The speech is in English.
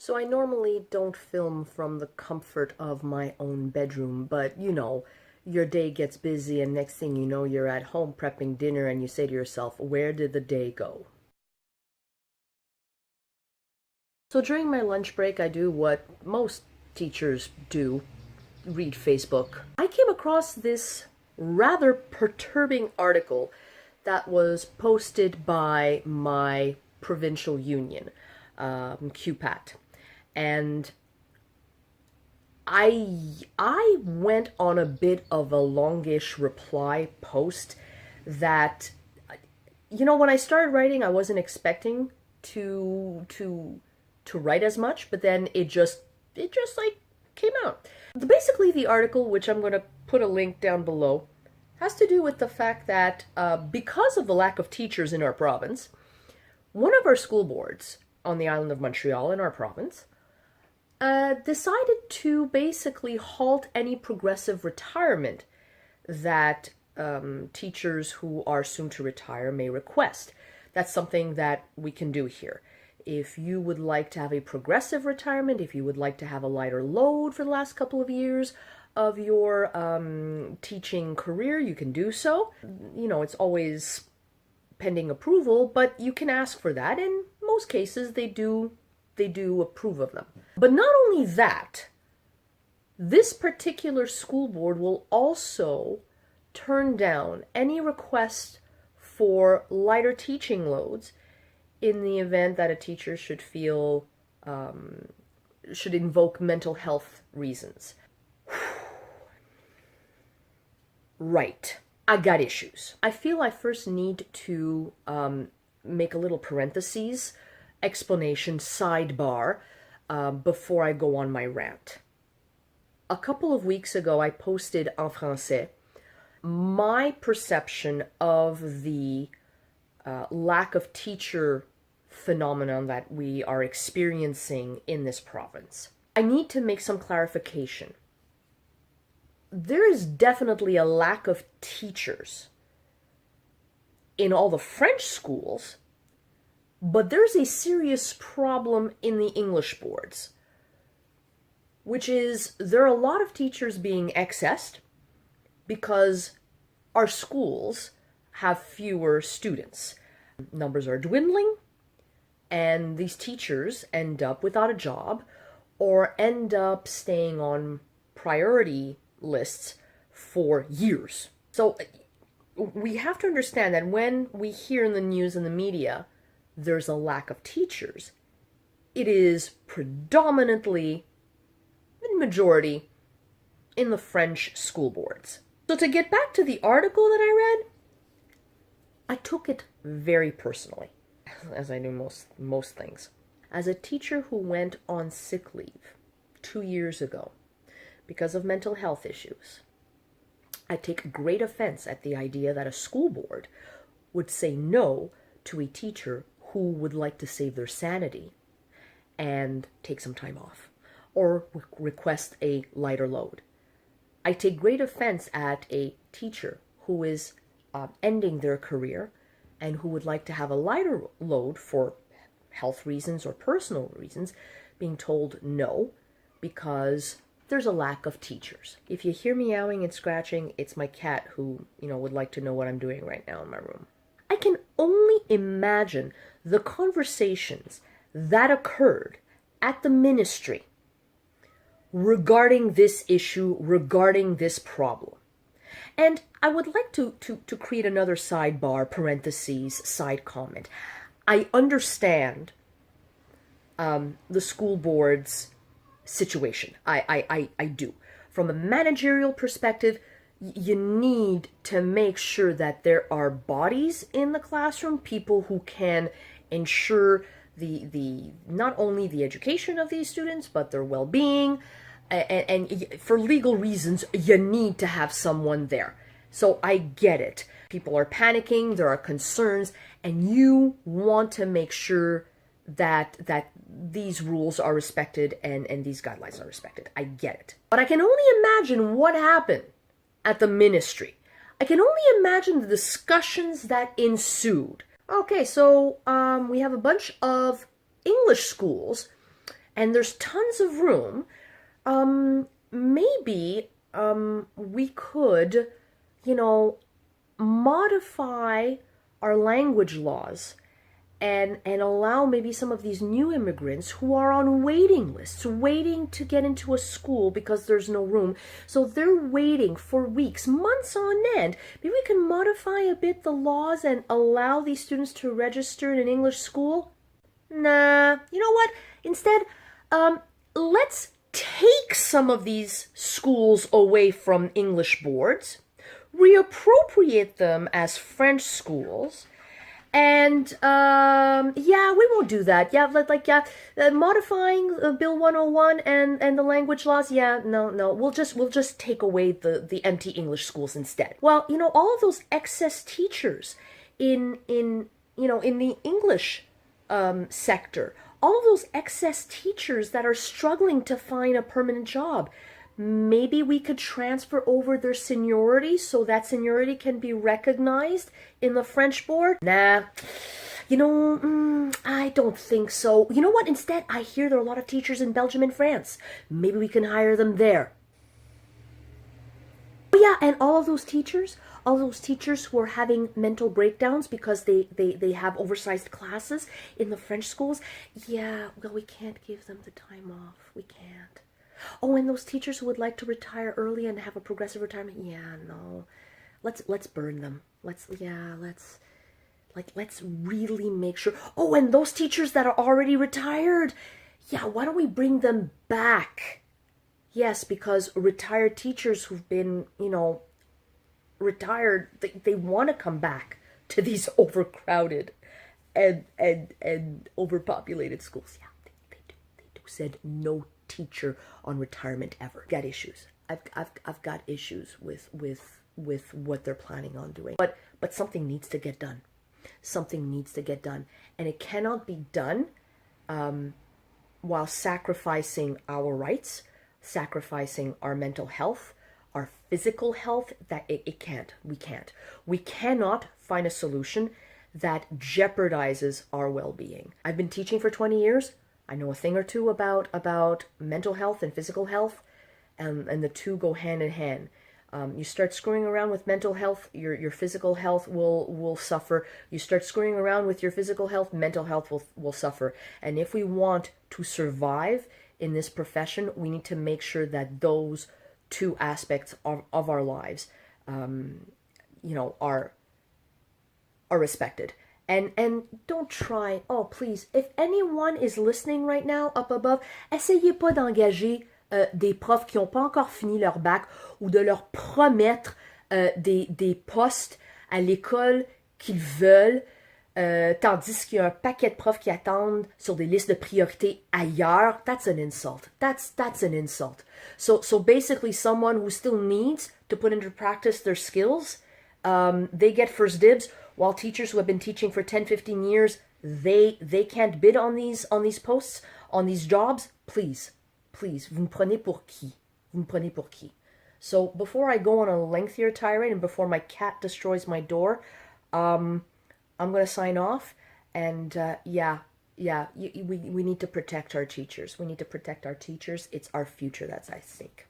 So I normally don't film from the comfort of my own bedroom, but your day gets busy and next thing you know, you're at home prepping dinner and you say to yourself, where did the day go? So during my lunch break, I do what most teachers do, read Facebook. I came across this rather perturbing article that was posted by my provincial union, QPAT. And I went on a bit of a longish reply post that when I started writing I wasn't expecting to write as much, but then it just like came out. Basically the article, which I'm going to put a link down below, has to do with the fact that because of the lack of teachers in our province, one of our school boards on the island of Montreal in our province decided to basically halt any progressive retirement that teachers who are soon to retire may request. That's something that we can do here. If you would like to have a progressive retirement, if you would like to have a lighter load for the last couple of years of your teaching career, you can do so. It's always pending approval, but you can ask for that. In most cases, they do approve of them. But not only that, this particular school board will also turn down any request for lighter teaching loads in the event that a teacher should invoke mental health reasons. Right. I got issues. I feel I first need to make a little parentheses, explanation, sidebar, before I go on my rant. A couple of weeks ago, I posted en français my perception of the lack of teacher phenomenon that we are experiencing in this province. I need to make some clarification. There is definitely a lack of teachers in all the French schools, but there's a serious problem in the English boards, which is there are a lot of teachers being excessed because our schools have fewer students. Numbers are dwindling, and these teachers end up without a job or end up staying on priority lists for years. So we have to understand that when we hear in the news and the media there's a lack of teachers, it is predominantly, in majority, in the French school boards. So to get back to the article that I read, I took it very personally, as I do most things. As a teacher who went on sick leave 2 years ago because of mental health issues, I take great offense at the idea that a school board would say no to a teacher who would like to save their sanity and take some time off or request a lighter load. I take great offense at a teacher who is ending their career and who would like to have a lighter load for health reasons or personal reasons being told no because there's a lack of teachers. If you hear meowing and scratching, it's my cat who, would like to know what I'm doing right now in my room. I can only imagine the conversations that occurred at the ministry regarding this issue, regarding this problem. And I would like to create another sidebar, parentheses, side comment. I understand the school board's situation. I do. From a managerial perspective, you need to make sure that there are bodies in the classroom, people who can ensure the not only the education of these students, but their well-being. And for legal reasons, you need to have someone there. So I get it. People are panicking, there are concerns, and you want to make sure that these rules are respected and these guidelines are respected. I get it. But I can only imagine what happened at the ministry. I can only imagine the discussions that ensued. Okay, so we have a bunch of English schools and there's tons of room, maybe we could, you know, modify our language laws and allow maybe some of these new immigrants who are on waiting lists, waiting to get into a school because there's no room. So they're waiting for weeks, months on end. Maybe we can modify a bit the laws and allow these students to register in an English school. Nah, you know what? Instead, let's take some of these schools away from English boards, reappropriate them as French schools, and yeah, we won't do that. Yeah, modifying Bill 101 and the language laws. Yeah, no, we'll just take away the empty English schools instead. Well, you know, all of those excess teachers in the English sector, all of those excess teachers that are struggling to find a permanent job. Maybe we could transfer over their seniority so that seniority can be recognized in the French board. Nah, I don't think so. You know what? Instead, I hear there are a lot of teachers in Belgium and France. Maybe we can hire them there. Oh yeah, and all those teachers who are having mental breakdowns because they have oversized classes in the French schools. Yeah, well, we can't give them the time off. We can't. Oh, and those teachers who would like to retire early and have a progressive retirement. Yeah, no. Let's burn them. Let's really make sure. Oh, and those teachers that are already retired. Yeah, why don't we bring them back? Yes, because retired teachers who've been, retired, they want to come back to these overcrowded and overpopulated schools. Yeah, they do. Said no teacher on retirement ever. Got issues. I've got issues with what they're planning on doing. But something needs to get done. Something needs to get done, and it cannot be done while sacrificing our rights, sacrificing our mental health, our physical health. That it can't. We cannot find a solution that jeopardizes our well-being. I've been teaching for 20 years. I know a thing or two about mental health and physical health, and the two go hand in hand. You start screwing around with mental health, your physical health will suffer. You start screwing around with your physical health, mental health will suffer. And if we want to survive in this profession, we need to make sure that those two aspects of our lives, are respected. And don't try, oh please, if anyone is listening right now up above, essayez pas d'engager des profs qui n'ont pas encore fini leur bac ou de leur promettre des postes à l'école qu'ils veulent, tandis qu'il y a un paquet de profs qui attendent sur des listes de priorité ailleurs. That's an insult. That's an insult. So basically someone who still needs to put into practice their skills, they get first dibs, while teachers who have been teaching for 10, 15 years, they can't bid on these posts, on these jobs. Please, vous me prenez pour qui? Vous me prenez pour qui? So before I go on a lengthier tirade and before my cat destroys my door, I'm going to sign off. And we need to protect our teachers. We need to protect our teachers. It's our future that's at stake.